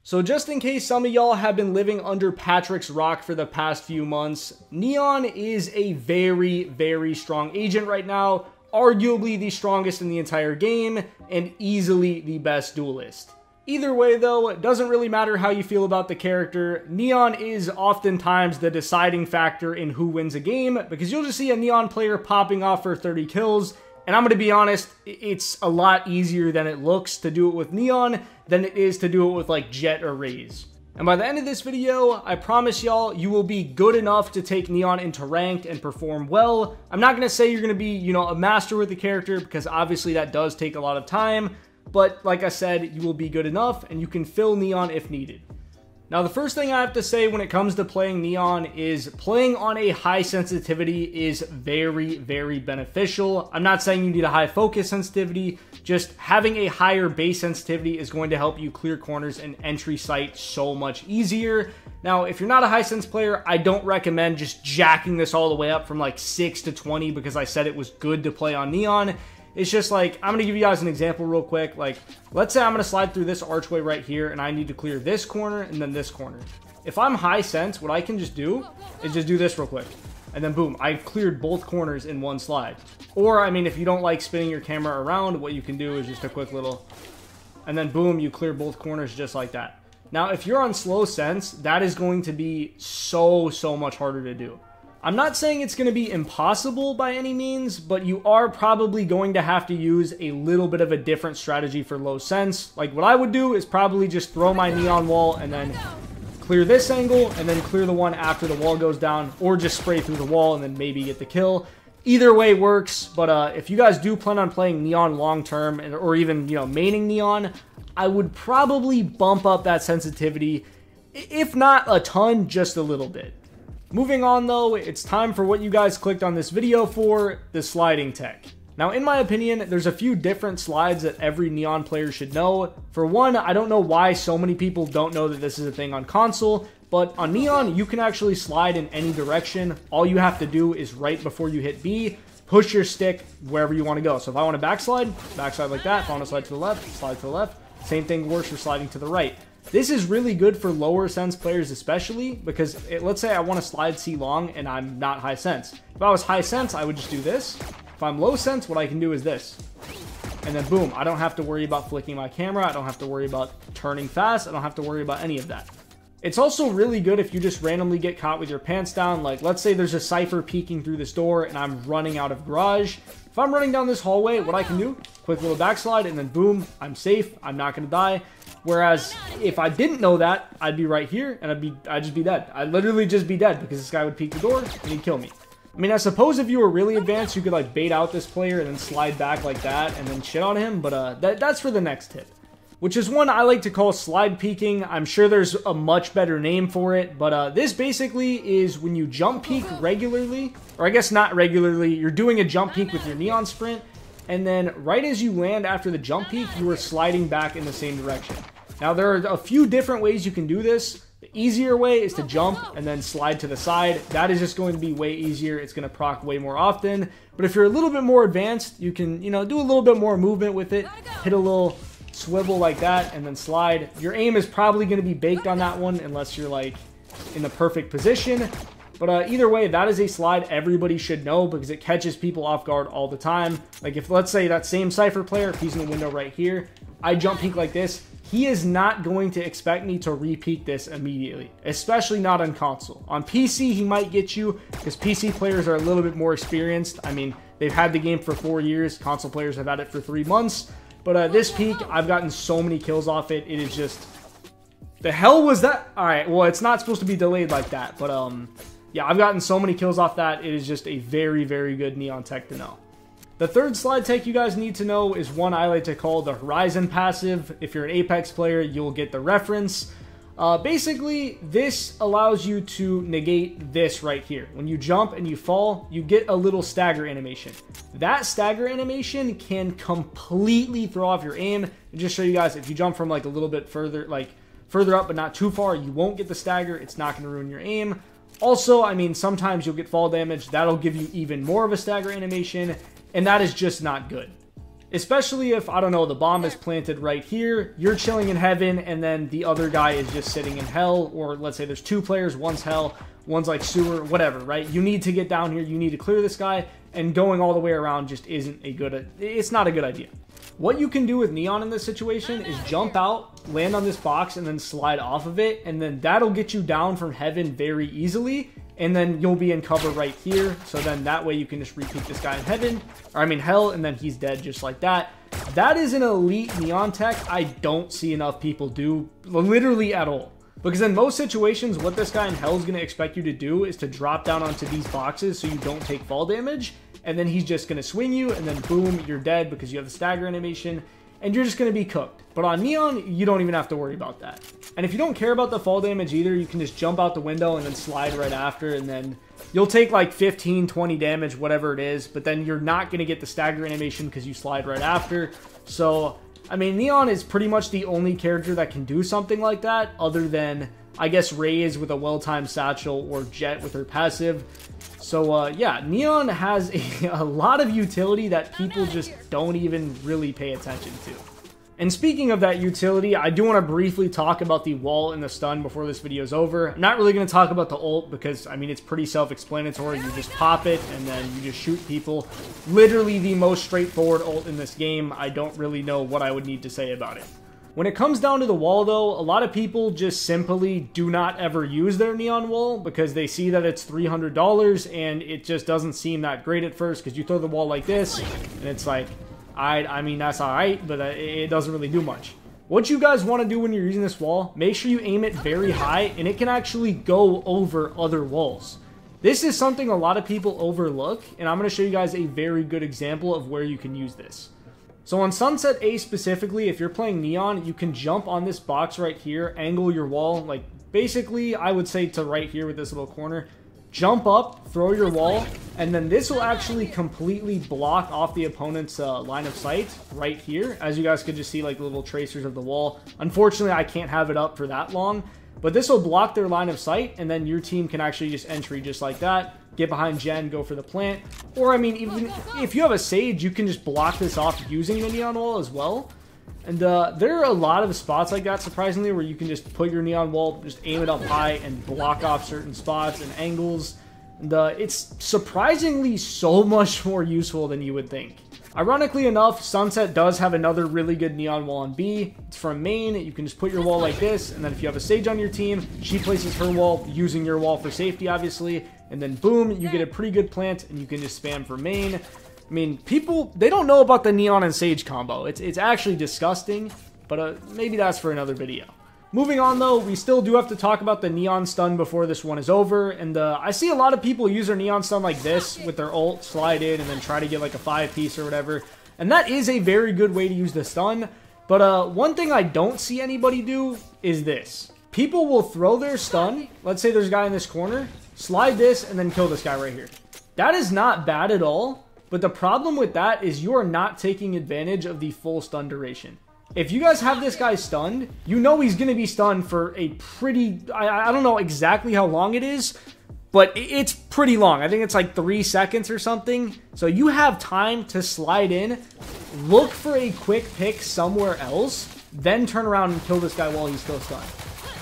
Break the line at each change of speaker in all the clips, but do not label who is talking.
So just in case some of y'all have been living under Patrick's rock for the past few months, Neon is a very, very strong agent right now, arguably the strongest in the entire game, and easily the best duelist. Either way though, it doesn't really matter how you feel about the character, Neon is oftentimes the deciding factor in who wins a game, because you'll just see a Neon player popping off for 30 kills, and I'm going to be honest, it's a lot easier than it looks to do it with Neon than it is to do it with like Jet or Raze. And by the end of this video, I promise y'all, you will be good enough to take Neon into ranked and perform well. I'm not going to say you're going to be, a master with the character, because obviously that does take a lot of time. But like I said, you will be good enough and you can fill Neon if needed. Now, the first thing I have to say when it comes to playing Neon is playing on a high sensitivity is very, very beneficial. I'm not saying you need a high focus sensitivity, just having a higher base sensitivity is going to help you clear corners and entry sight so much easier. Now, if you're not a high sense player, I don't recommend just jacking this all the way up from like 6 to 20 because I said it was good to play on Neon. It's just like, I'm going to give you guys an example real quick. Like, let's say I'm going to slide through this archway right here, and I need to clear this corner and then this corner. If I'm high sense, what I can just do is just do this real quick. And then boom, I've cleared both corners in one slide. Or, I mean, if you don't like spinning your camera around, what you can do is just a quick little, and then boom, you clear both corners just like that. Now, if you're on slow sense, that is going to be so much harder to do. I'm not saying it's going to be impossible by any means, but you are probably going to have to use a little bit of a different strategy for low sense. Like what I would do is probably just throw my Neon wall and then clear this angle and then clear the one after the wall goes down, or just spray through the wall and then maybe get the kill. Either way works, but if you guys do plan on playing Neon long term or even, maining Neon, I would probably bump up that sensitivity, if not a ton, just a little bit. Moving on though, it's time for what you guys clicked on this video for, the sliding tech. Now in my opinion, there's a few different slides that every Neon player should know. For one, I don't know why so many people don't know that this is a thing on console, but on Neon, you can actually slide in any direction. All you have to do is right before you hit B, push your stick wherever you want to go. So if I want to backslide like that. If I want to slide to the left, slide to the left. Same thing works for sliding to the right. This is really good for lower sense players especially, because let's say I want to slide C long and I'm not high sense. If I was high sense, I would just do this. If I'm low sense, what I can do is this. And then boom, I don't have to worry about flicking my camera. I don't have to worry about turning fast. I don't have to worry about any of that. It's also really good if you just randomly get caught with your pants down. Like, let's say there's a Cypher peeking through this door and I'm running out of garage. If I'm running down this hallway, what I can do, quick little backslide, and then boom, I'm safe. I'm not going to die. Whereas if I didn't know that, I'd be right here and I'd just be dead. I'd literally just be dead because this guy would peek the door and he'd kill me. I mean, I suppose if you were really advanced, you could like bait out this player and then slide back like that and then shit on him. But that's for the next tip, which is one I like to call slide peeking. I'm sure there's a much better name for it, but this basically is when you jump peek regularly, or I guess not regularly, you're doing a jump peek with your Neon sprint, and then right as you land after the jump peek, you are sliding back in the same direction. Now, there are a few different ways you can do this. The easier way is to jump and then slide to the side. That is just going to be way easier. It's going to proc way more often. But if you're a little bit more advanced, you can, do a little bit more movement with it. Hit a little swivel like that and then slide. Your aim is probably going to be baked on that one unless you're like in the perfect position. But either way, that is a slide everybody should know because it catches people off guard all the time. Like if, let's say, that same Cypher player, if he's in the window right here, I jump peek like this, he is not going to expect me to re-peek this immediately, especially not on console. On PC, he might get you because PC players are a little bit more experienced. I mean, they've had the game for 4 years. Console players have had it for 3 months. But this peek, I've gotten so many kills off it. It is just... The hell was that? All right, well, it's not supposed to be delayed like that. But, yeah, I've gotten so many kills off that. It is just a very, very good Neon tech to know. The third slide tech you guys need to know is one I like to call the Horizon passive. If you're an Apex player, you'll get the reference. Basically, this allows you to negate this right here. When you jump and you fall, you get a little stagger animation. That stagger animation can completely throw off your aim. And just show you guys, if you jump from like a little bit further, like further up but not too far, you won't get the stagger. It's not going to ruin your aim. Also, I mean, sometimes you'll get fall damage. That'll give you even more of a stagger animation, and that is just not good. Especially if, I don't know, the bomb is planted right here, you're chilling in heaven, and then the other guy is just sitting in hell, or let's say there's 2 players, one's hell, one's like sewer, whatever, right? You need to get down here, you need to clear this guy, and going all the way around just isn't a good, it's not a good idea. What you can do with Neon in this situation is jump out, land on this box, and then slide off of it, and then that'll get you down from heaven very easily, and then you'll be in cover right here. So then that way you can just repeat this guy in heaven, or I mean hell, and then he's dead just like that. That is an elite Neon tech I don't see enough people do, literally at all. Because in most situations, what this guy in hell is going to expect you to do is to drop down onto these boxes so you don't take fall damage, and then he's just going to swing you, and then boom, you're dead because you have the stagger animation, and you're just going to be cooked. But on Neon, you don't even have to worry about that. And if you don't care about the fall damage either, you can just jump out the window and then slide right after, and then you'll take like 15, 20 damage, whatever it is, but then you're not going to get the stagger animation because you slide right after. So, I mean, Neon is pretty much the only character that can do something like that, other than, I guess, Raze with a well-timed satchel or Jet with her passive. So, yeah, Neon has a lot of utility that people just don't even really pay attention to. And speaking of that utility, I do want to briefly talk about the wall and the stun before this video is over. I'm not really going to talk about the ult because, I mean, it's pretty self-explanatory. You just pop it and then you just shoot people. Literally the most straightforward ult in this game. I don't really know what I would need to say about it. When it comes down to the wall, though, a lot of people just simply do not ever use their Neon wall because they see that it's $300 and it just doesn't seem that great at first because you throw the wall like this and it's like, I mean, that's alright, but it doesn't really do much. What you guys want to do when you're using this wall, make sure you aim it very high and it can actually go over other walls. This is something a lot of people overlook, and I'm going to show you guys a very good example of where you can use this. So on Sunset A specifically, if you're playing Neon, you can jump on this box right here, angle your wall, like basically I would say to right here with this little corner. Jump up, throw your wall, and then this will actually completely block off the opponent's line of sight right here. As you guys could just see, like little tracers of the wall. Unfortunately, I can't have it up for that long, but this will block their line of sight, and then your team can actually just entry just like that. Get behind Jen, go for the plant. Or, I mean, even if you have a Sage, you can just block this off using the Neon wall as well. And there are a lot of spots like that, surprisingly, where you can just put your Neon wall, just aim it up high and block off certain spots and angles. And it's surprisingly so much more useful than you would think. Ironically enough, Sunset does have another really good Neon wall on B. It's from main. You can just put your wall like this, and then if you have a Sage on your team, she places her wall using your wall for safety, obviously. And then boom, you get a pretty good plant, and you can just spam for main. I mean, people, they don't know about the Neon and Sage combo. It's actually disgusting, but maybe that's for another video. Moving on, though, we still do have to talk about the Neon stun before this one is over, and I see a lot of people use their Neon stun like this with their ult, slide in, and then try to get like a 5-piece or whatever, and that is a very good way to use the stun, but one thing I don't see anybody do is this. People will throw their stun, let's say there's a guy in this corner, slide this, and then kill this guy right here. That is not bad at all. But the problem with that is you are not taking advantage of the full stun duration. If you guys have this guy stunned, you know he's going to be stunned for a pretty, I don't know exactly how long it is, but it's pretty long. I think it's like 3 seconds or something. So you have time to slide in, look for a quick pick somewhere else, then turn around and kill this guy while he's still stunned.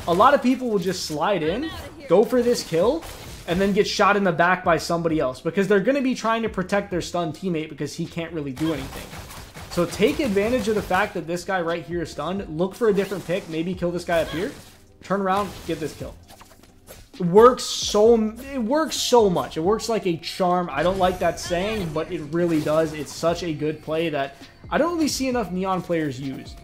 A lot of people will just slide in, go for this kill, and then get shot in the back by somebody else because they're going to be trying to protect their stunned teammate because he can't really do anything. So take advantage of the fact that this guy right here is stunned. Look for a different pick. Maybe kill this guy up here. Turn around, get this kill. It works so much. It works like a charm. I don't like that saying, but it really does. It's such a good play that I don't really see enough Neon players use.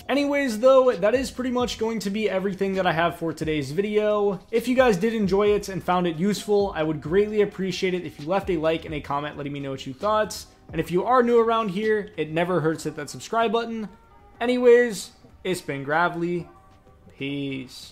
Anyways, though, that is pretty much going to be everything that I have for today's video. If you guys did enjoy it and found it useful, I would greatly appreciate it if you left a like and a comment letting me know what you thought. And if you are new around here, it never hurts to hit that subscribe button. Anyways, it's been Gravely. Peace.